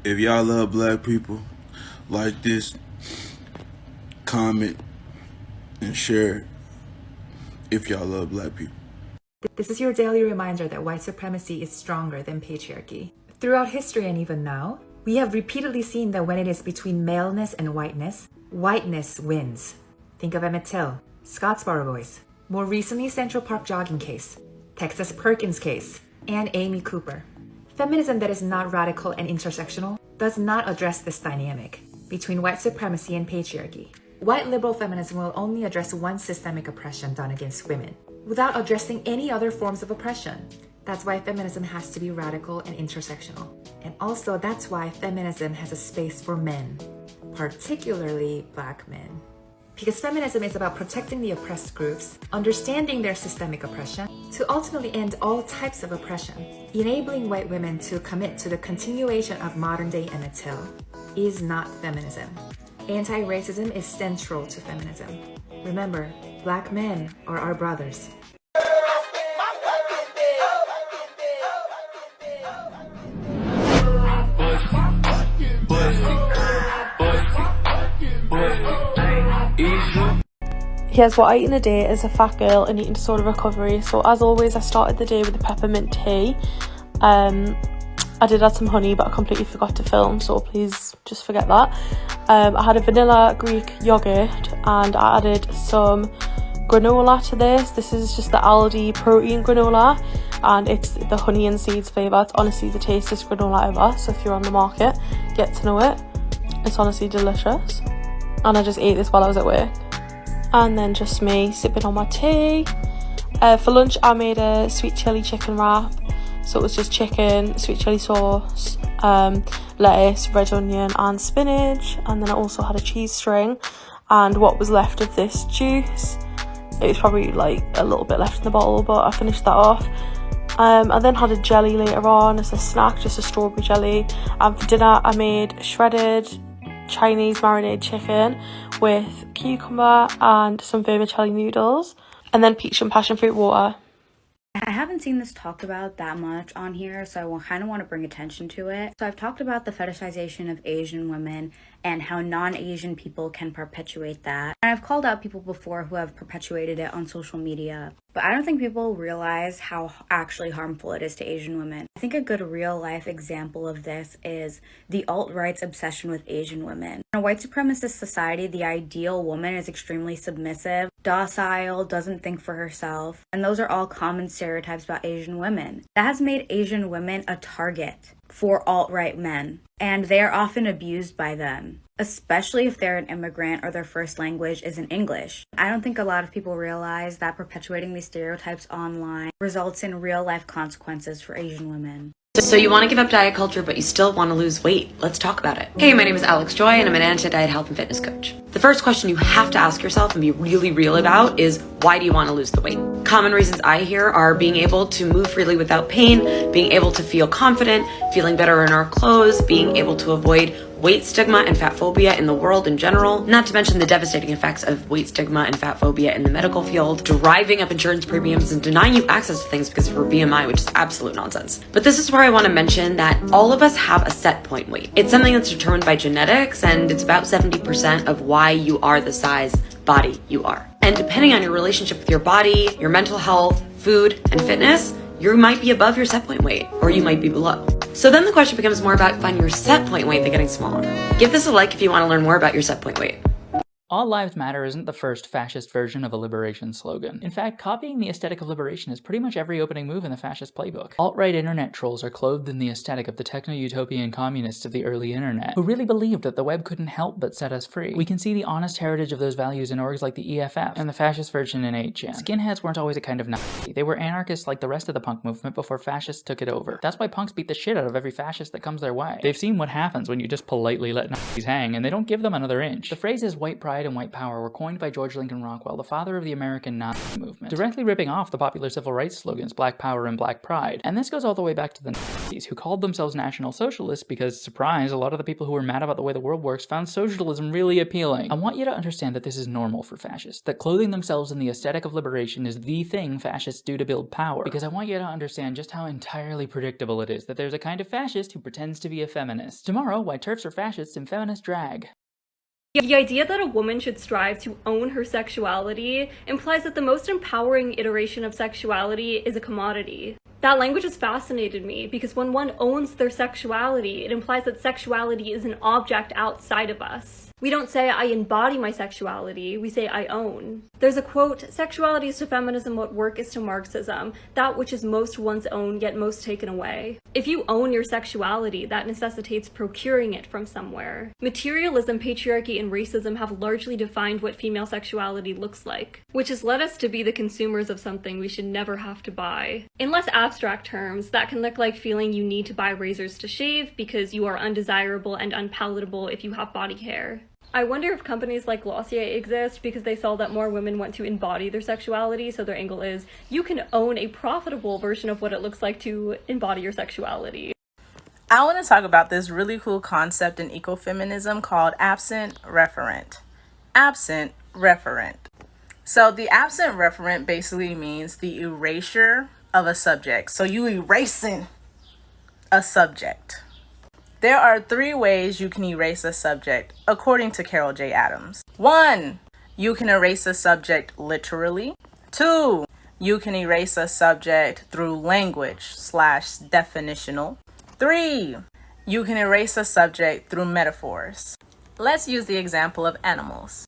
If y'all love black people, like this, comment, and share if y'all love black people. This is your daily reminder that white supremacy is stronger than patriarchy. Throughout history and even now, we have repeatedly seen that when it is between maleness and whiteness, whiteness wins. Think of Emmett Till, Scottsboro Boys, more recently Central Park jogging case, Texas Perkins case, and Amy Cooper. Feminism that is not radical and intersectional does not address this dynamic between white supremacy and patriarchy. White liberal feminism will only address one systemic oppression done against women, without addressing any other forms of oppression. That's why feminism has to be radical and intersectional. And also that's why feminism has a space for men, particularly black men. Because feminism is about protecting the oppressed groups, understanding their systemic oppression, to ultimately end all types of oppression. Enabling white women to commit to the continuation of modern-day Emmett Till is not feminism. Anti-racism is central to feminism. Remember, black men are our brothers. Here's what I eat in a day as a fat girl in eating disorder recovery. So as always, I started the day with a peppermint tea. I did add some honey, but I completely forgot to film, so please just forget that. I had a vanilla Greek yogurt and I added some granola to this. This is just the Aldi protein granola and it's the honey and seeds flavour. It's honestly the tastiest granola ever, so if you're on the market, get to know it. It's honestly delicious. And I just ate this while I was at work. And then just me sipping on my tea. For lunch I made a sweet chilli chicken wrap. So it was just chicken, sweet chilli sauce, lettuce, red onion and spinach. And then I also had a cheese string and what was left of this juice. It was probably like a little bit left in the bottle, but I finished that off. I then had a jelly later on as a snack, just a strawberry jelly. And for dinner I made shredded Chinese marinated chicken with cucumber and some vermicelli noodles, and then peach and passion fruit water. I haven't seen this talked about that much on here, so I kind of want to bring attention to it. So I've talked about the fetishization of Asian women and how non-Asian people can perpetuate that. And I've called out people before who have perpetuated it on social media. But I don't think people realize how actually harmful it is to Asian women. I think a good real-life example of this is the alt-right's obsession with Asian women. In a white supremacist society, the ideal woman is extremely submissive, docile, doesn't think for herself, and those are all common stereotypes about Asian women. That has made Asian women a target for alt-right men, and they are often abused by them, especially if they're an immigrant or their first language isn't English. I don't think a lot of people realize that perpetuating these stereotypes online results in real-life consequences for Asian women. So you want to give up diet culture, but you still want to lose weight. Let's talk about it. Hey, my name is Alex Joy, and I'm an anti-diet health and fitness coach. The first question you have to ask yourself and be really real about is, why do you want to lose the weight? Common reasons I hear are being able to move freely without pain, being able to feel confident, feeling better in our clothes, being able to avoid weight stigma and fat phobia in the world in general, not to mention the devastating effects of weight stigma and fat phobia in the medical field, driving up insurance premiums and denying you access to things because of your BMI, which is absolute nonsense. But this is where I want to mention that all of us have a set point weight. It's something that's determined by genetics, and it's about 70% of why you are the size body you are. And depending on your relationship with your body, your mental health, food, and fitness, you might be above your set point weight, or you might be below. So then the question becomes more about finding your set point weight than getting smaller. Give this a like if you want to learn more about your set point weight. All Lives Matter isn't the first fascist version of a liberation slogan. In fact, copying the aesthetic of liberation is pretty much every opening move in the fascist playbook. Alt-right internet trolls are clothed in the aesthetic of the techno-utopian communists of the early internet, who really believed that the web couldn't help but set us free. We can see the honest heritage of those values in orgs like the EFF, and the fascist version in 8chan. Skinheads weren't always a kind of Nazi. They were anarchists like the rest of the punk movement before fascists took it over. That's why punks beat the shit out of every fascist that comes their way. They've seen what happens when you just politely let Nazis hang, and they don't give them another inch. The phrase is white pride pride and white power were coined by George Lincoln Rockwell, the father of the American Nazi movement, directly ripping off the popular civil rights slogans Black Power and Black Pride. And this goes all the way back to the Nazis, who called themselves National Socialists because, surprise, a lot of the people who were mad about the way the world works found socialism really appealing. I want you to understand that this is normal for fascists, that clothing themselves in the aesthetic of liberation is the thing fascists do to build power, because I want you to understand just how entirely predictable it is that there's a kind of fascist who pretends to be a feminist. Tomorrow, why TERFs are fascists in feminist drag. The idea that a woman should strive to own her sexuality implies that the most empowering iteration of sexuality is a commodity. That language has fascinated me because when one owns their sexuality, it implies that sexuality is an object outside of us. We don't say, I embody my sexuality, we say, I own. There's a quote, sexuality is to feminism what work is to Marxism, that which is most one's own yet most taken away. If you own your sexuality, that necessitates procuring it from somewhere. Materialism, patriarchy, and racism have largely defined what female sexuality looks like, which has led us to be the consumers of something we should never have to buy. In less abstract terms, that can look like feeling you need to buy razors to shave because you are undesirable and unpalatable if you have body hair. I wonder if companies like Glossier exist because they saw that more women want to embody their sexuality, so their angle is, you can own a profitable version of what it looks like to embody your sexuality. I want to talk about this really cool concept in ecofeminism called absent referent. Absent referent. So the absent referent basically means the erasure of a subject. So you erasing a subject. There are 3 ways you can erase a subject, according to Carol J. Adams. 1, you can erase a subject literally. 2, you can erase a subject through language/definitional. 3, you can erase a subject through metaphors. Let's use the example of animals.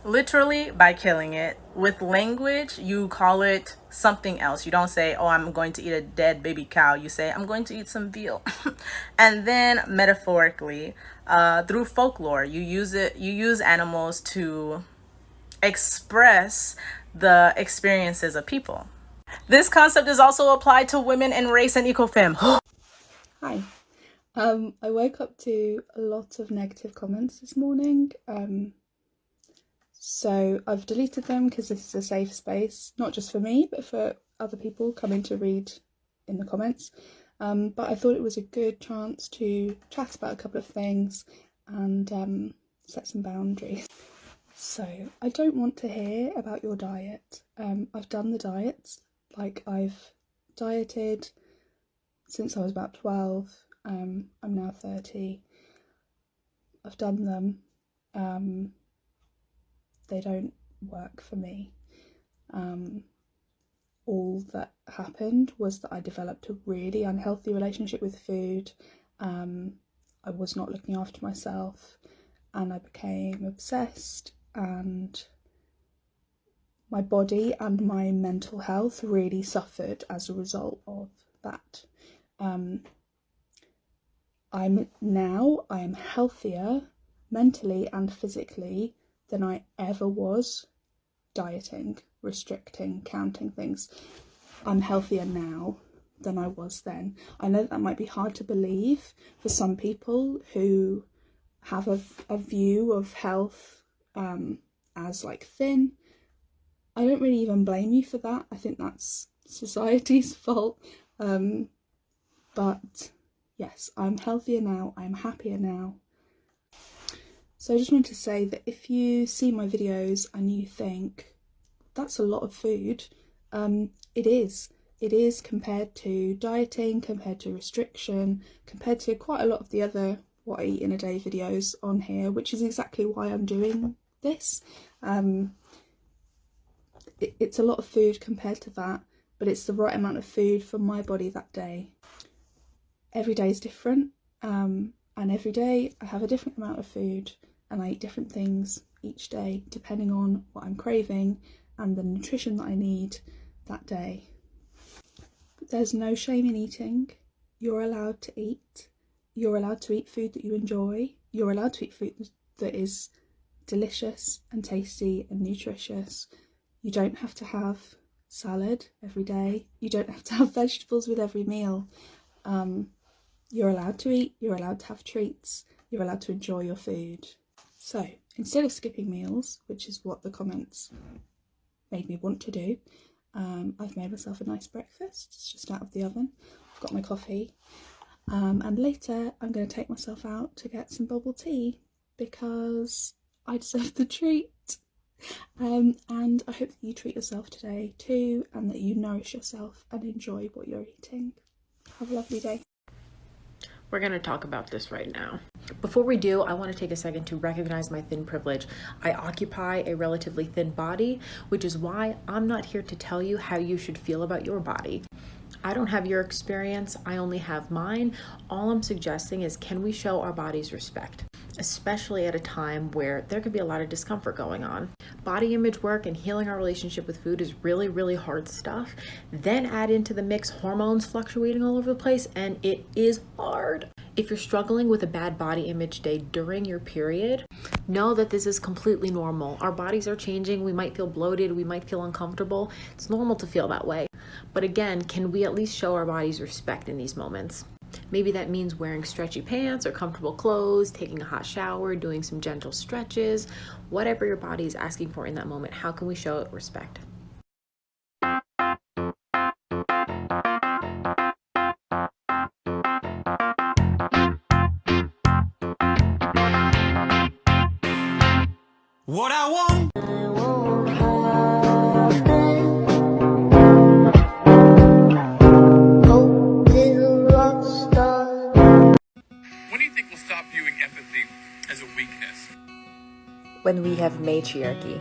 Literally, by killing it. With language, you call it something else. You don't say, oh, I'm going to eat a dead baby cow. You say, I'm going to eat some veal. And then metaphorically, through folklore, you use animals to express the experiences of people. This concept is also applied to women in race and ecofem. Hi. I woke up to a lot of negative comments this morning. So I've deleted them because this is a safe space, not just for me, but for other people coming to read in the comments. But I thought it was a good chance to chat about a couple of things and set some boundaries. So I don't want to hear about your diet. I've done the diets, like I've dieted since I was about 12. I'm now 30. I've done them. They don't work for me. All that happened was that I developed a really unhealthy relationship with food. I was not looking after myself and I became obsessed, and my body and my mental health really suffered as a result of that. I am healthier mentally and physically than I ever was dieting, restricting, counting things. I'm healthier now than I was then. I know that might be hard to believe for some people who have a view of health as like thin. I don't really even blame you for that. I think that's society's fault. But yes, I'm healthier now, I'm happier now. So I just wanted to say that if you see my videos and you think, that's a lot of food, it is. It is compared to dieting, compared to restriction, compared to quite a lot of the other what I eat in a day videos on here, which is exactly why I'm doing this. It's a lot of food compared to that, but it's the right amount of food for my body that day. Every day is different, and every day I have a different amount of food and I eat different things each day depending on what I'm craving and the nutrition that I need that day. But there's no shame in eating. You're allowed to eat. You're allowed to eat food that you enjoy. You're allowed to eat food that is delicious and tasty and nutritious. You don't have to have salad every day. You don't have to have vegetables with every meal. You're allowed to eat, you're allowed to have treats, you're allowed to enjoy your food. So, instead of skipping meals, which is what the comments made me want to do, I've made myself a nice breakfast. It's just out of the oven. I've got my coffee. And later I'm going to take myself out to get some bubble tea because I deserve the treat. And I hope that you treat yourself today too, and that you nourish yourself and enjoy what you're eating. Have a lovely day. We're going to talk about this right now. Before we do, I want to take a second to recognize my thin privilege. I occupy a relatively thin body, which is why I'm not here to tell you how you should feel about your body. I don't have your experience, I only have mine. All I'm suggesting is, can we show our bodies respect? Especially at a time where there could be a lot of discomfort going on. Body image work and healing our relationship with food is really, really hard stuff. Then add into the mix hormones fluctuating all over the place, and it is hard. If you're struggling with a bad body image day during your period, know that this is completely normal. Our bodies are changing. We might feel bloated. We might feel uncomfortable. It's normal to feel that way. But again, can we at least show our bodies respect in these moments? Maybe that means wearing stretchy pants or comfortable clothes, taking a hot shower, doing some gentle stretches, whatever your body is asking for in that moment. How can we show it respect? What I want. When do you think we'll stop viewing empathy as a weakness? When we have matriarchy.